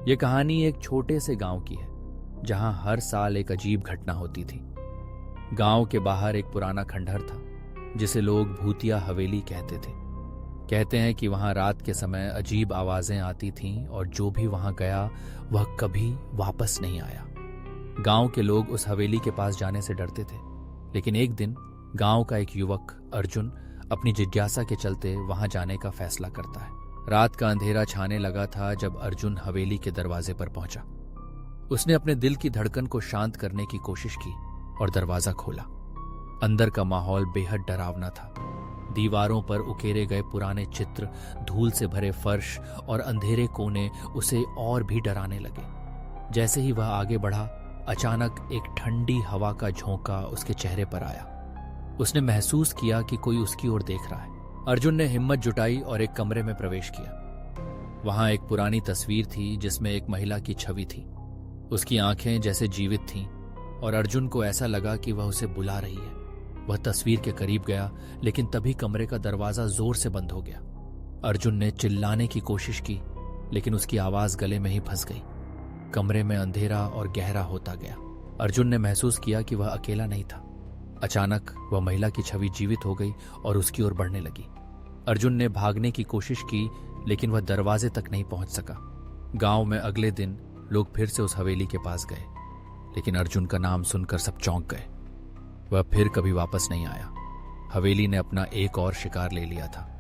ये कहानी एक छोटे से गांव की है जहां हर साल एक अजीब घटना होती थी। गांव के बाहर एक पुराना खंडहर था जिसे लोग भूतिया हवेली कहते थे। कहते हैं कि वहां रात के समय अजीब आवाजें आती थीं और जो भी वहां गया वह कभी वापस नहीं आया। गांव के लोग उस हवेली के पास जाने से डरते थे, लेकिन एक दिन गांव का एक युवक अर्जुन अपनी जिज्ञासा के चलते वहां जाने का फैसला करता है। रात का अंधेरा छाने लगा था जब अर्जुन हवेली के दरवाजे पर पहुंचा। उसने अपने दिल की धड़कन को शांत करने की कोशिश की और दरवाजा खोला। अंदर का माहौल बेहद डरावना था। दीवारों पर उकेरे गए पुराने चित्र, धूल से भरे फर्श और अंधेरे कोने उसे और भी डराने लगे। जैसे ही वह आगे बढ़ा, अचानक एक ठंडी हवा का झोंका उसके चेहरे पर आया। उसने महसूस किया कि कोई उसकी ओर देख रहा है। अर्जुन ने हिम्मत जुटाई और एक कमरे में प्रवेश किया। वहां एक पुरानी तस्वीर थी जिसमें एक महिला की छवि थी। उसकी आंखें जैसे जीवित थीं और अर्जुन को ऐसा लगा कि वह उसे बुला रही है। वह तस्वीर के करीब गया, लेकिन तभी कमरे का दरवाजा जोर से बंद हो गया। अर्जुन ने चिल्लाने की कोशिश की, लेकिन उसकी आवाज गले में ही फंस गई। कमरे में अंधेरा और गहरा होता गया। अर्जुन ने महसूस किया कि वह अकेला नहीं था। अचानक वह महिला की छवि जीवित हो गई और उसकी ओर बढ़ने लगी। अर्जुन ने भागने की कोशिश की, लेकिन वह दरवाजे तक नहीं पहुंच सका। गांव में अगले दिन लोग फिर से उस हवेली के पास गए, लेकिन अर्जुन का नाम सुनकर सब चौंक गए। वह फिर कभी वापस नहीं आया। हवेली ने अपना एक और शिकार ले लिया था।